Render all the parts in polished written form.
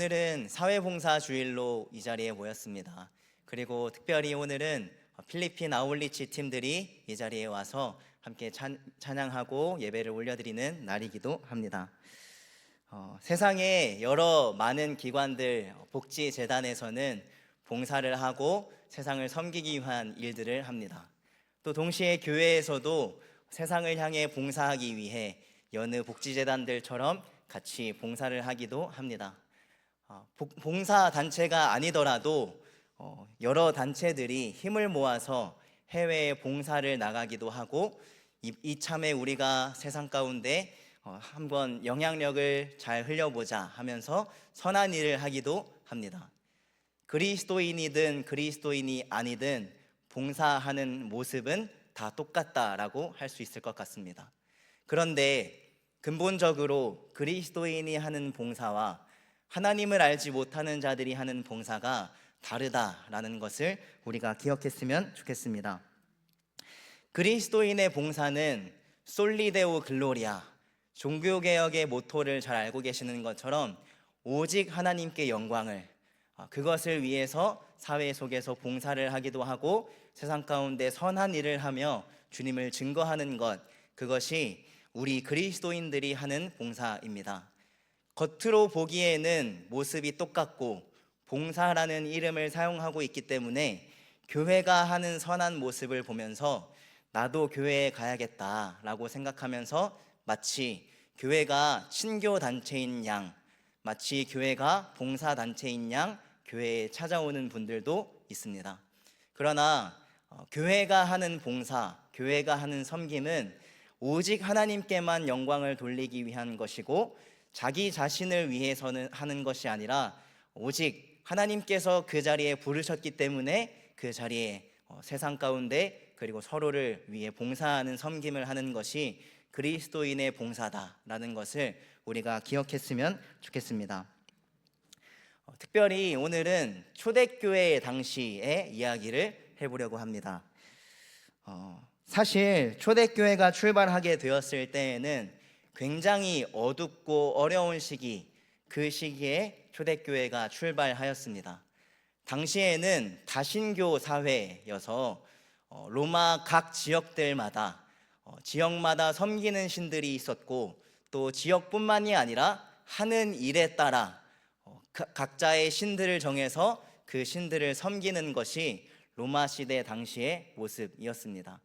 오늘은 사회봉사 주일로 이 자리에 모였습니다. 그리고 특별히 오늘은 필리핀 아울리치 팀들이 이 자리에 와서 함께 찬양하고 예배를 올려드리는 날이기도 합니다. 세상에 여러 많은 기관들, 복지재단에서는 봉사를 하고 세상을 섬기기 위한 일들을 합니다. 또 동시에 교회에서도 세상을 향해 봉사하기 위해 여느 복지재단들처럼 같이 봉사를 하기도 합니다. 봉사 단체가 아니더라도 여러 단체들이 힘을 모아서 해외에 봉사를 나가기도 하고 이참에 우리가 세상 가운데 한번 영향력을 잘 흘려보자 하면서 선한 일을 하기도 합니다. 그리스도인이든 그리스도인이 아니든 봉사하는 모습은 다 똑같다라고 할 수 있을 것 같습니다. 그런데 근본적으로 그리스도인이 하는 봉사와 하나님을 알지 못하는 자들이 하는 봉사가 다르다라는 것을 우리가 기억했으면 좋겠습니다. 그리스도인의 봉사는 솔리데오 글로리아, 종교개혁의 모토를 잘 알고 계시는 것처럼 오직 하나님께 영광을, 그것을 위해서 사회 속에서 봉사를 하기도 하고 세상 가운데 선한 일을 하며 주님을 증거하는 것, 그것이 우리 그리스도인들이 하는 봉사입니다. 겉으로 보기에는 모습이 똑같고 봉사라는 이름을 사용하고 있기 때문에 교회가 하는 선한 모습을 보면서 나도 교회에 가야겠다라고 생각하면서 마치 교회가 친교 단체인 양, 마치 교회가 봉사 단체인 양 교회에 찾아오는 분들도 있습니다. 그러나 교회가 하는 봉사, 교회가 하는 섬김은 오직 하나님께만 영광을 돌리기 위한 것이고 자기 자신을 위해서는 하는 것이 아니라 오직 하나님께서 그 자리에 부르셨기 때문에 그 자리에 세상 가운데 그리고 서로를 위해 봉사하는 섬김을 하는 것이 그리스도인의 봉사다라는 것을 우리가 기억했으면 좋겠습니다. 특별히 오늘은 초대교회 당시의 이야기를 해보려고 합니다. 사실 초대교회가 출발하게 되었을 때에는 굉장히 어둡고 어려운 시기, 그 시기에 초대교회가 출발하였습니다. 당시에는 다신교 사회여서 로마 각 지역들마다 지역마다 섬기는 신들이 있었고 또 지역뿐만이 아니라 하는 일에 따라 각자의 신들을 정해서 그 신들을 섬기는 것이 로마 시대 당시의 모습이었습니다.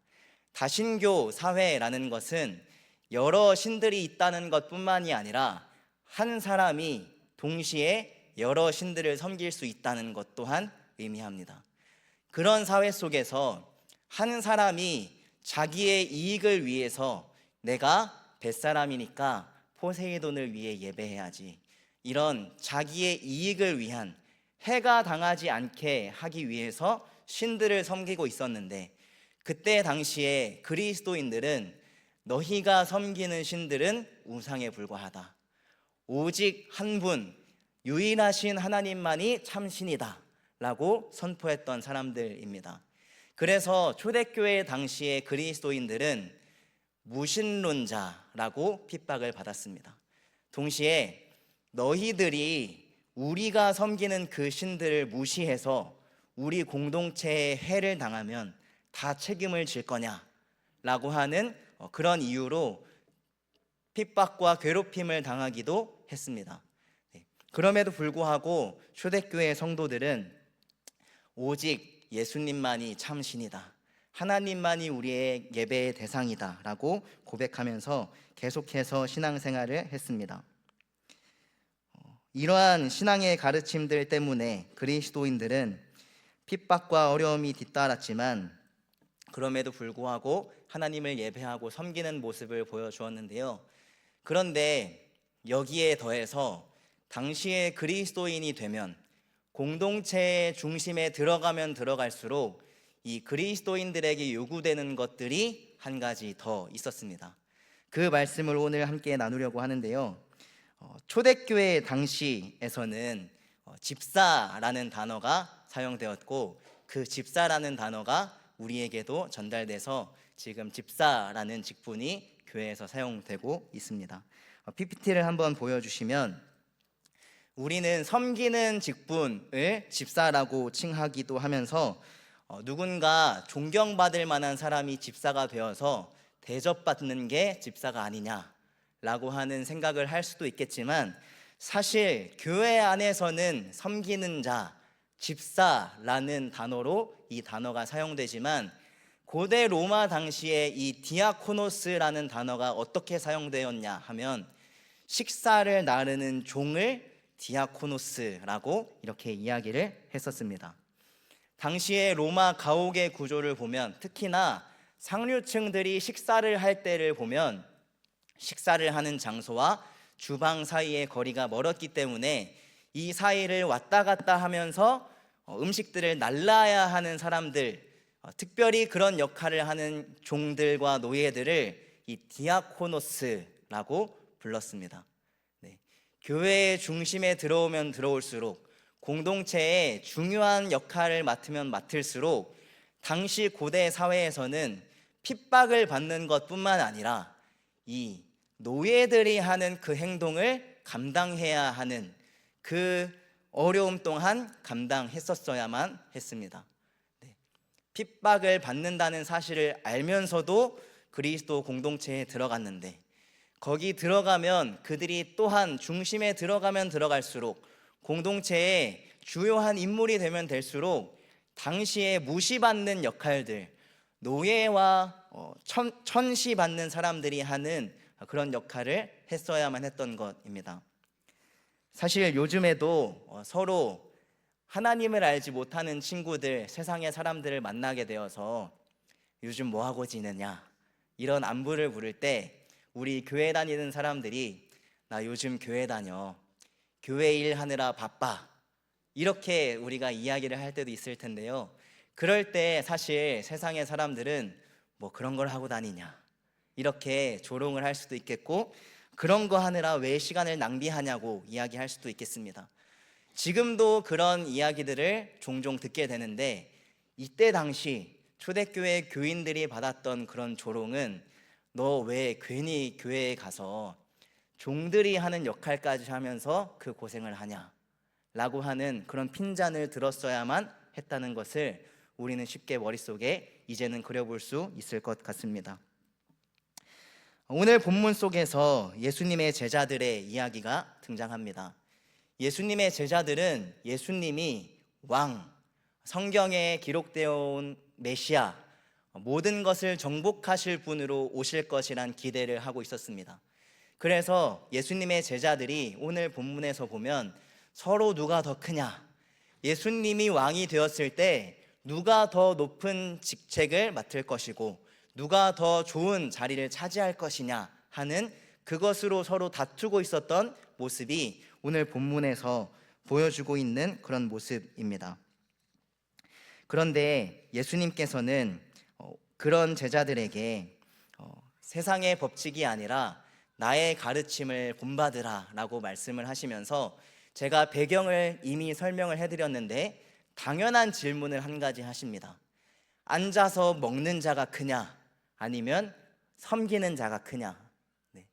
다신교 사회라는 것은 여러 신들이 있다는 것뿐만이 아니라 한 사람이 동시에 여러 신들을 섬길 수 있다는 것 또한 의미합니다. 그런 사회 속에서 한 사람이 자기의 이익을 위해서 내가 뱃사람이니까 포세이돈을 위해 예배해야지, 이런 자기의 이익을 위한, 해가 당하지 않게 하기 위해서 신들을 섬기고 있었는데, 그때 당시에 그리스도인들은 너희가 섬기는 신들은 우상에 불과하다, 오직 한 분 유일하신 하나님만이 참신이다 라고 선포했던 사람들입니다. 그래서 초대교회 당시의 그리스도인들은 무신론자라고 핍박을 받았습니다. 동시에 너희들이 우리가 섬기는 그 신들을 무시해서 우리 공동체에 해를 당하면 다 책임을 질 거냐라고 하는 그런 이유로 핍박과 괴롭힘을 당하기도 했습니다. 그럼에도 불구하고 초대교회 성도들은 오직 예수님만이 참신이다, 하나님만이 우리의 예배의 대상이다 라고 고백하면서 계속해서 신앙생활을 했습니다. 이러한 신앙의 가르침들 때문에 그리스도인들은 핍박과 어려움이 뒤따랐지만 그럼에도 불구하고 하나님을 예배하고 섬기는 모습을 보여주었는데요. 그런데 여기에 더해서 당시의 그리스도인이 되면 공동체의 중심에 들어가면 들어갈수록 이 그리스도인들에게 요구되는 것들이 한 가지 더 있었습니다. 그 말씀을 오늘 함께 나누려고 하는데요. 초대교회 당시에서는 집사라는 단어가 사용되었고 그 집사라는 단어가 우리에게도 전달돼서 지금 집사라는 직분이 교회에서 사용되고 있습니다. PPT를 한번 보여주시면 우리는 섬기는 직분을 집사라고 칭하기도 하면서 누군가 존경받을 만한 사람이 집사가 되어서 대접받는 게 집사가 아니냐라고 하는 생각을 할 수도 있겠지만, 사실 교회 안에서는 섬기는 자, 집사라는 단어로 이 단어가 사용되지만, 고대 로마 당시에 이 디아코노스라는 단어가 어떻게 사용되었냐 하면, 식사를 나르는 종을 디아코노스라고 이렇게 이야기를 했었습니다. 당시에 로마 가옥의 구조를 보면, 특히나 상류층들이 식사를 할 때를 보면 식사를 하는 장소와 주방 사이의 거리가 멀었기 때문에 이 사이를 왔다 갔다 하면서 음식들을 날라야 하는 사람들, 특별히 그런 역할을 하는 종들과 노예들을 이 디아코노스라고 불렀습니다. 네. 교회의 중심에 들어오면 들어올수록, 공동체의 중요한 역할을 맡으면 맡을수록, 당시 고대 사회에서는 핍박을 받는 것뿐만 아니라 이 노예들이 하는 그 행동을 감당해야 하는 그 어려움 또한 감당했었어야만 했습니다. 네. 핍박을 받는다는 사실을 알면서도 그리스도 공동체에 들어갔는데, 거기 들어가면 그들이 또한 중심에 들어가면 들어갈수록, 공동체의 주요한 인물이 되면 될수록 당시에 무시받는 역할들, 노예와 천시받는 사람들이 하는 그런 역할을 했어야만 했던 것입니다. 사실 요즘에도 서로 하나님을 알지 못하는 친구들, 세상의 사람들을 만나게 되어서 요즘 뭐하고 지내냐, 이런 안부를 물을 때 우리 교회 다니는 사람들이 나 요즘 교회 다녀, 교회 일 하느라 바빠, 이렇게 우리가 이야기를 할 때도 있을 텐데요. 그럴 때 사실 세상의 사람들은 뭐 그런 걸 하고 다니냐, 이렇게 조롱을 할 수도 있겠고, 그런 거 하느라 왜 시간을 낭비하냐고 이야기할 수도 있겠습니다. 지금도 그런 이야기들을 종종 듣게 되는데, 이때 당시 초대교회 교인들이 받았던 그런 조롱은 너 왜 괜히 교회에 가서 종들이 하는 역할까지 하면서 그 고생을 하냐 라고 하는 그런 핀잔을 들었어야만 했다는 것을 우리는 쉽게 머릿속에 이제는 그려볼 수 있을 것 같습니다. 오늘 본문 속에서 예수님의 제자들의 이야기가 등장합니다. 예수님의 제자들은 예수님이 왕, 성경에 기록되어 온 메시아, 모든 것을 정복하실 분으로 오실 것이란 기대를 하고 있었습니다. 그래서 예수님의 제자들이 오늘 본문에서 보면 서로 누가 더 크냐, 예수님이 왕이 되었을 때 누가 더 높은 직책을 맡을 것이고 누가 더 좋은 자리를 차지할 것이냐 하는 그것으로 서로 다투고 있었던 모습이 오늘 본문에서 보여주고 있는 그런 모습입니다. 그런데 예수님께서는 그런 제자들에게 세상의 법칙이 아니라 나의 가르침을 본받으라 라고 말씀을 하시면서, 제가 배경을 이미 설명을 해드렸는데 당연한 질문을 한 가지 하십니다. 앉아서 먹는 자가 크냐, 아니면 섬기는 자가 크냐. 네.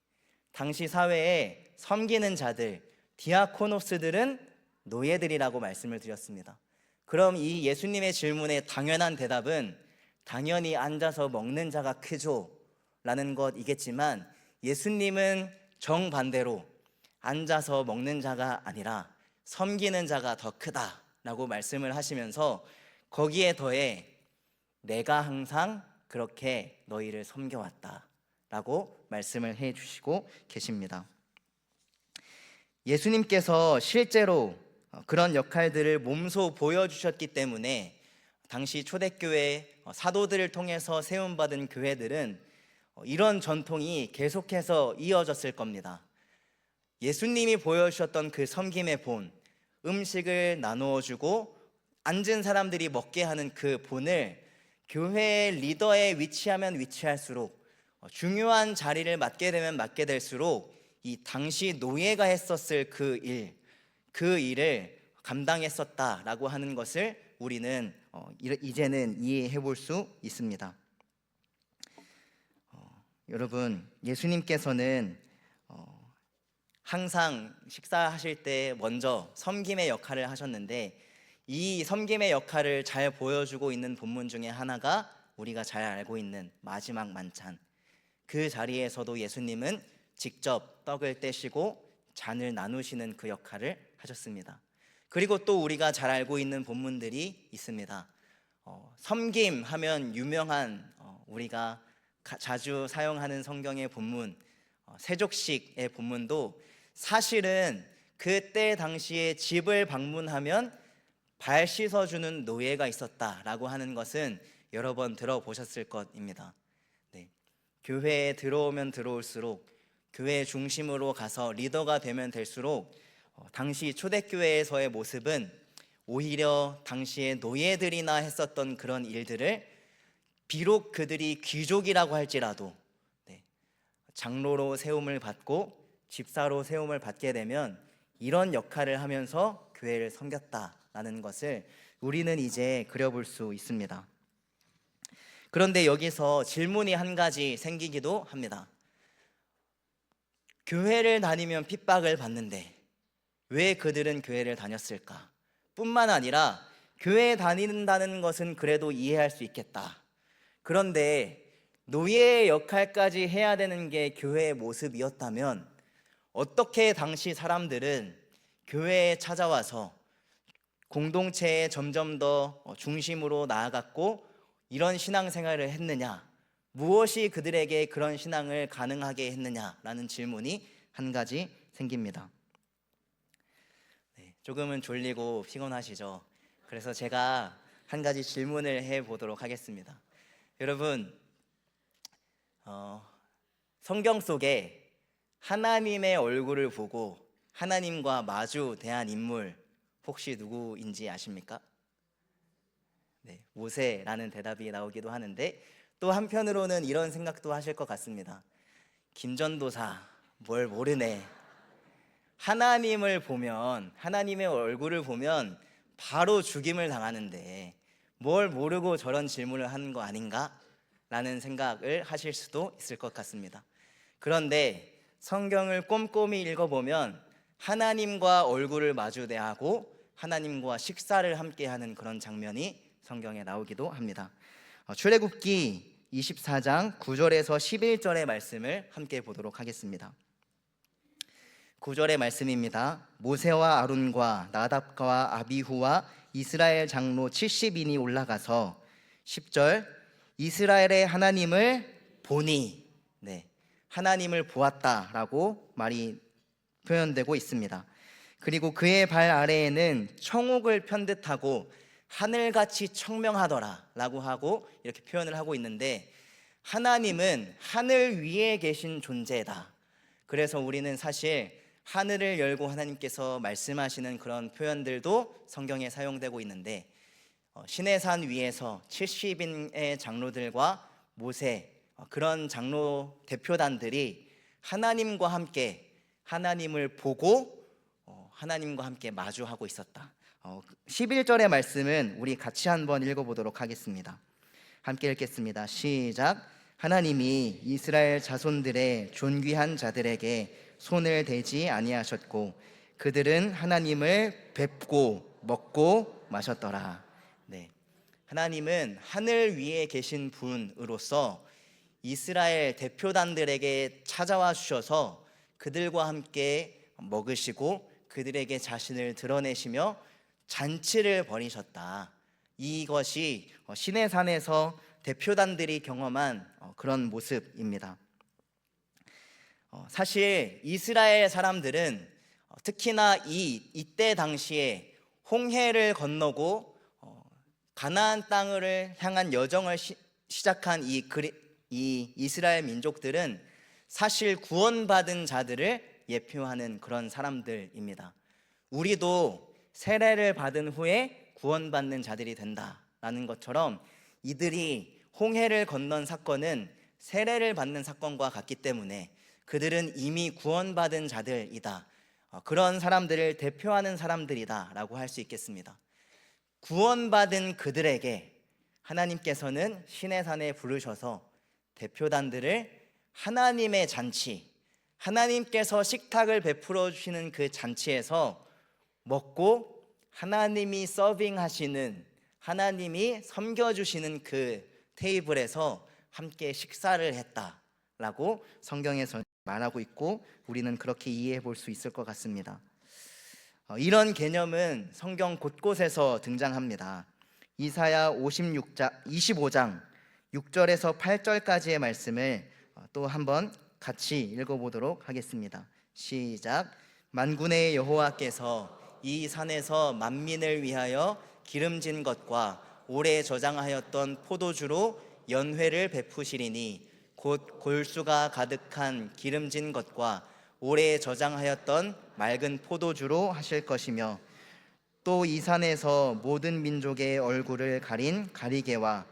당시 사회에 섬기는 자들, 디아코노스들은 노예들이라고 말씀을 드렸습니다. 그럼 이 예수님의 질문의 당연한 대답은 당연히 앉아서 먹는 자가 크죠 라는 것이겠지만, 예수님은 정반대로 앉아서 먹는 자가 아니라 섬기는 자가 더 크다 라고 말씀을 하시면서, 거기에 더해 내가 항상 그렇게 너희를 섬겨왔다 라고 말씀을 해 주시고 계십니다. 예수님께서 실제로 그런 역할들을 몸소 보여주셨기 때문에 당시 초대교회 사도들을 통해서 세움받은 교회들은 이런 전통이 계속해서 이어졌을 겁니다. 예수님이 보여주셨던 그 섬김의 본, 음식을 나누어 주고 앉은 사람들이 먹게 하는 그 본을 교회의 리더에 위치하면 위치할수록, 중요한 자리를 맡게 되면 맡게 될수록 이 당시 노예가 했었을 그 일을 감당했었다라고 하는 것을 우리는 이제는 이해해 볼 수 있습니다. 여러분, 예수님께서는 항상 식사하실 때 먼저 섬김의 역할을 하셨는데, 이 섬김의 역할을 잘 보여주고 있는 본문 중에 하나가 우리가 잘 알고 있는 마지막 만찬. 그 자리에서도 예수님은 직접 떡을 떼시고 잔을 나누시는 그 역할을 하셨습니다. 그리고 또 우리가 잘 알고 있는 본문들이 있습니다. 섬김 하면 유명한 우리가 자주 사용하는 성경의 본문, 세족식의 본문도 사실은 그때 당시에 집을 방문하면 발 씻어주는 노예가 있었다라고 하는 것은 여러 번 들어보셨을 것입니다. 네. 교회에 들어오면 들어올수록, 교회 중심으로 가서 리더가 되면 될수록 당시 초대교회에서의 모습은 오히려 당시에 노예들이나 했었던 그런 일들을, 비록 그들이 귀족이라고 할지라도 장로로 세움을 받고 집사로 세움을 받게 되면 이런 역할을 하면서 교회를 섬겼다라는 것을 우리는 이제 그려볼 수 있습니다. 그런데 여기서 질문이 한 가지 생기기도 합니다. 교회를 다니면 핍박을 받는데 왜 그들은 교회를 다녔을까? 뿐만 아니라 교회에 다닌다는 것은 그래도 이해할 수 있겠다. 그런데 노예의 역할까지 해야 되는 게 교회의 모습이었다면 어떻게 당시 사람들은 교회에 찾아와서 공동체에 점점 더 중심으로 나아갔고 이런 신앙생활을 했느냐? 무엇이 그들에게 그런 신앙을 가능하게 했느냐라는 질문이 한 가지 생깁니다. 조금은 졸리고 피곤하시죠? 그래서 제가 한 가지 질문을 해보도록 하겠습니다. 여러분, 성경 속에 하나님의 얼굴을 보고 하나님과 마주 대한 인물 혹시 누구인지 아십니까? 네, 모세라는 대답이 나오기도 하는데, 또 한편으로는 이런 생각도 하실 것 같습니다. 김전도사 뭘 모르네. 하나님을 보면, 하나님의 얼굴을 보면 바로 죽임을 당하는데 뭘 모르고 저런 질문을 하는 거 아닌가? 라는 생각을 하실 수도 있을 것 같습니다. 그런데 성경을 꼼꼼히 읽어보면 하나님과 얼굴을 마주대하고 하나님과 식사를 함께하는 그런 장면이 성경에 나오기도 합니다. 출애굽기 24장 9절에서 11절의 말씀을 함께 보도록 하겠습니다. 9절의 말씀입니다. 모세와 아론과 나답과 아비후와 이스라엘 장로 70인이 올라가서 10절 이스라엘의 하나님을 보니, 하나님을 보았다라고 말이 표현되고 있습니다. 그리고 그의 발 아래에는 청옥을 편듯하고 하늘같이 청명하더라 라고 하고 이렇게 표현을 하고 있는데, 하나님은 하늘 위에 계신 존재다. 그래서 우리는 사실 하늘을 열고 하나님께서 말씀하시는 그런 표현들도 성경에 사용되고 있는데, 시내산 위에서 70인의 장로들과 모세, 그런 장로 대표단들이 하나님과 함께 하나님을 보고 하나님과 함께 마주하고 있었다. 11절의 말씀은 우리 같이 한번 읽어보도록 하겠습니다. 함께 읽겠습니다. 시작. 하나님이 이스라엘 자손들의 존귀한 자들에게 손을 대지 아니하셨고 그들은 하나님을 뵙고 먹고 마셨더라. 하나님은 하늘 위에 계신 분으로서 이스라엘 대표단들에게 찾아와 주셔서 그들과 함께 먹으시고 그들에게 자신을 드러내시며 잔치를 벌이셨다. 이것이 시내산에서 대표단들이 경험한 그런 모습입니다. 사실 이스라엘 사람들은 특히나 이때 당시에 홍해를 건너고 가나안 땅을 향한 여정을 시작한 이 이스라엘 민족들은 사실 구원받은 자들을 예표하는 그런 사람들입니다. 우리도 세례를 받은 후에 구원받는 자들이 된다라는 것처럼 이들이 홍해를 건넌 사건은 세례를 받는 사건과 같기 때문에 그들은 이미 구원받은 자들이다, 그런 사람들을 대표하는 사람들이다 라고 할 수 있겠습니다. 구원받은 그들에게 하나님께서는 시내산에 부르셔서 대표단들을 하나님의 잔치, 하나님께서 식탁을 베풀어 주시는 그 잔치에서 먹고 하나님이 서빙하시는, 하나님이 섬겨주시는 그 테이블에서 함께 식사를 했다라고 성경에서 말하고 있고, 우리는 그렇게 이해해 볼 수 있을 것 같습니다. 이런 개념은 성경 곳곳에서 등장합니다. 이사야 25장 6절에서 8절까지의 말씀을 또 한번 같이 읽어보도록 하겠습니다. 시작. 만군의 여호와께서 이 산에서 만민을 위하여 기름진 것과 오래 저장하였던 포도주로 연회를 베푸시리니 곧 골수가 가득한 기름진 것과 오래 저장하였던 맑은 포도주로 하실 것이며, 또 이 산에서 모든 민족의 얼굴을 가린 가리개와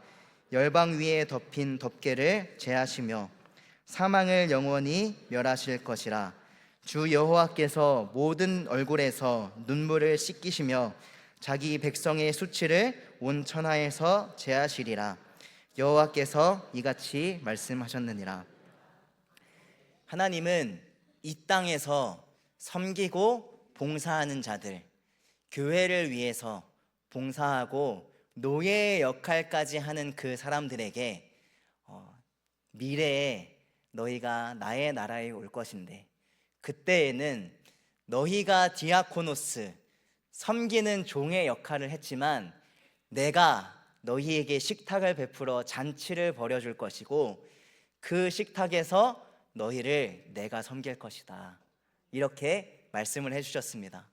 열방 위에 덮인 덮개를 제하시며 사망을 영원히 멸하실 것이라. 주 여호와께서 모든 얼굴에서 눈물을 씻기시며 자기 백성의 수치를 온 천하에서 제하시리라. 여호와께서 이같이 말씀하셨느니라. 하나님은 이 땅에서 섬기고 봉사하는 자들, 교회를 위해서 봉사하고 노예의 역할까지 하는 그 사람들에게 미래에 너희가 나의 나라에 올 것인데, 그때에는 너희가 디아코노스, 섬기는 종의 역할을 했지만 내가 너희에게 식탁을 베풀어 잔치를 벌여줄 것이고 그 식탁에서 너희를 내가 섬길 것이다, 이렇게 말씀을 해주셨습니다.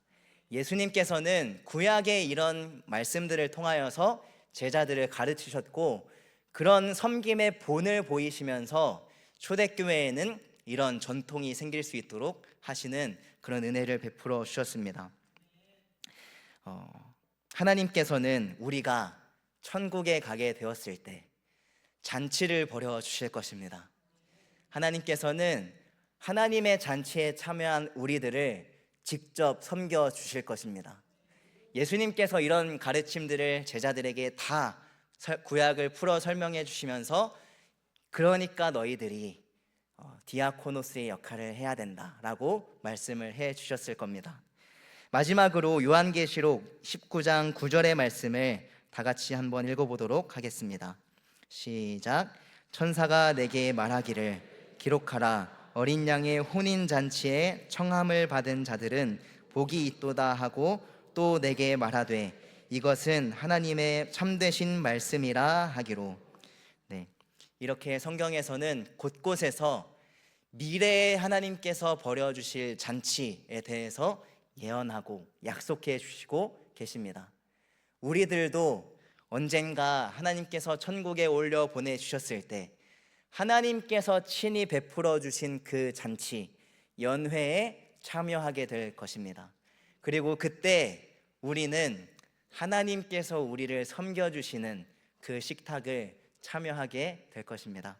예수님께서는 구약의 이런 말씀들을 통하여서 제자들을 가르치셨고, 그런 섬김의 본을 보이시면서 초대교회에는 이런 전통이 생길 수 있도록 하시는 그런 은혜를 베풀어 주셨습니다. 하나님께서는 우리가 천국에 가게 되었을 때 잔치를 벌여 주실 것입니다. 하나님께서는 하나님의 잔치에 참여한 우리들을 직접 섬겨 주실 것입니다. 예수님께서 이런 가르침들을 제자들에게 다 구약을 풀어 설명해 주시면서, 그러니까 너희들이 디아코노스의 역할을 해야 된다라고 말씀을 해 주셨을 겁니다. 마지막으로 요한계시록 19장 9절의 말씀을 다 같이 한번 읽어보도록 하겠습니다. 시작. 천사가 내게 말하기를 기록하라. 어린 양의 혼인잔치에 청함을 받은 자들은 복이 있도다 하고, 또 내게 말하되 이것은 하나님의 참되신 말씀이라 하기로. 네, 이렇게 성경에서는 곳곳에서 미래에 하나님께서 벌여주실 잔치에 대해서 예언하고 약속해 주시고 계십니다. 우리들도 언젠가 하나님께서 천국에 올려 보내주셨을 때 하나님께서 친히 베풀어 주신 그 잔치, 연회에 참여하게 될 것입니다. 그리고 그때 우리는 하나님께서 우리를 섬겨주시는 그 식탁을 참여하게 될 것입니다.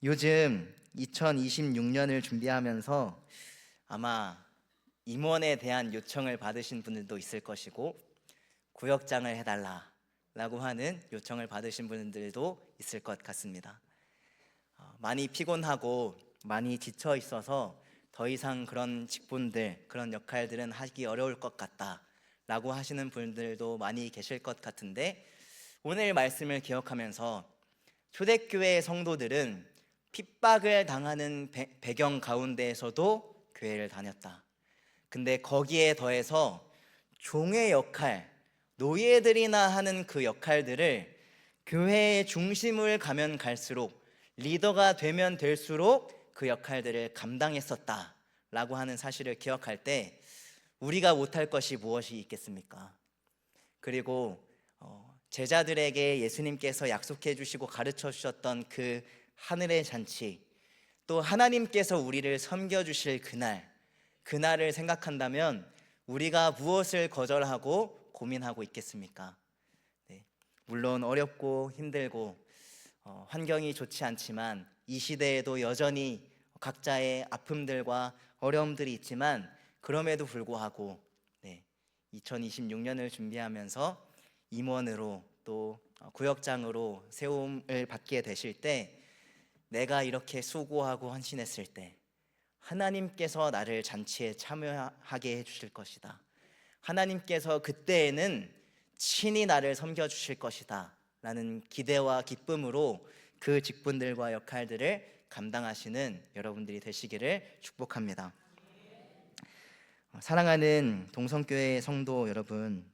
요즘 2026년을 준비하면서 아마 임원에 대한 요청을 받으신 분들도 있을 것이고, 구역장을 해달라라고 하는 요청을 받으신 분들도 있을 것 같습니다. 많이 피곤하고 많이 지쳐 있어서 더 이상 그런 직분들, 그런 역할들은 하기 어려울 것 같다라고 하시는 분들도 많이 계실 것 같은데, 오늘 말씀을 기억하면서 초대교회 성도들은 핍박을 당하는 배경 가운데에서도 교회를 다녔다. 근데 거기에 더해서 종의 역할, 노예들이나 하는 그 역할들을 교회의 중심을 가면 갈수록, 리더가 되면 될수록 그 역할들을 감당했었다라고 하는 사실을 기억할 때 우리가 못할 것이 무엇이 있겠습니까? 그리고 제자들에게 예수님께서 약속해 주시고 가르쳐 주셨던 그 하늘의 잔치, 또 하나님께서 우리를 섬겨주실 그날을 생각한다면 우리가 무엇을 거절하고 고민하고 있겠습니까? 네, 물론 어렵고 힘들고 환경이 좋지 않지만 이 시대에도 여전히 각자의 아픔들과 어려움들이 있지만, 그럼에도 불구하고 2026년을 준비하면서 임원으로 또 구역장으로 세움을 받게 되실 때 내가 이렇게 수고하고 헌신했을 때 하나님께서 나를 잔치에 참여하게 해주실 것이다. 하나님께서 그때에는 친히 나를 섬겨주실 것이다 라는 기대와 기쁨으로 그 직분들과 역할들을 감당하시는 여러분들이 되시기를 축복합니다. 사랑하는 동성교회 성도 여러분,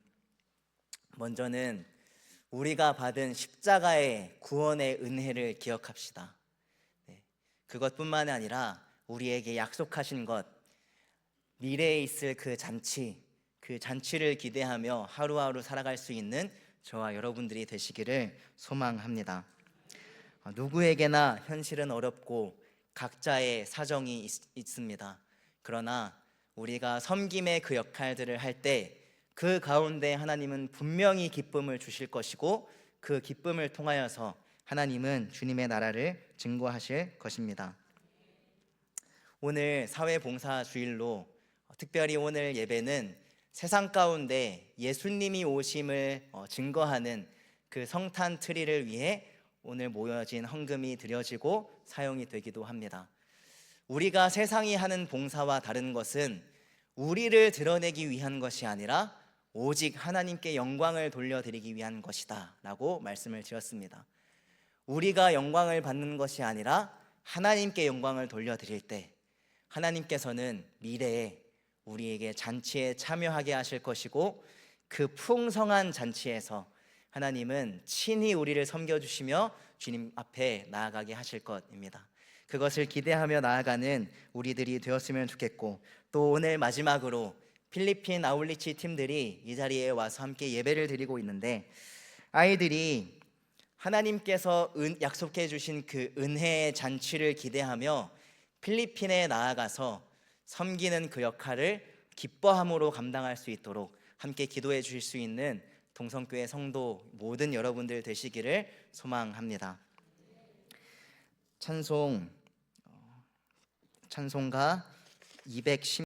먼저는 우리가 받은 십자가의 구원의 은혜를 기억합시다. 그것뿐만 아니라 우리에게 약속하신 것, 미래에 있을 그 잔치를 기대하며 하루하루 살아갈 수 있는 저와 여러분들이 되시기를 소망합니다. 누구에게나 현실은 어렵고 각자의 사정이 있습니다. 그러나 우리가 섬김의 그 역할들을 할 때 그 가운데 하나님은 분명히 기쁨을 주실 것이고 그 기쁨을 통하여서 하나님은 주님의 나라를 증거하실 것입니다. 오늘 사회봉사 주일로 특별히 오늘 예배는 세상 가운데 예수님이 오심을 증거하는 그 성탄 트리를 위해 오늘 모여진 헌금이 드려지고 사용이 되기도 합니다. 우리가 세상이 하는 봉사와 다른 것은 우리를 드러내기 위한 것이 아니라 오직 하나님께 영광을 돌려드리기 위한 것이다 라고 말씀을 드렸습니다. 우리가 영광을 받는 것이 아니라 하나님께 영광을 돌려드릴 때 하나님께서는 미래에 우리에게 잔치에 참여하게 하실 것이고 그 풍성한 잔치에서 하나님은 친히 우리를 섬겨주시며 주님 앞에 나아가게 하실 것입니다. 그것을 기대하며 나아가는 우리들이 되었으면 좋겠고, 또 오늘 마지막으로 필리핀 아울리치 팀들이 이 자리에 와서 함께 예배를 드리고 있는데, 아이들이 하나님께서 약속해 주신 그 은혜의 잔치를 기대하며 필리핀에 나아가서 섬기는 그 역할을 기뻐함으로 감당할 수 있도록 함께 기도해 주실 수 있는 동성교회 성도 모든 여러분들 되시기를 소망합니다. 찬송가 210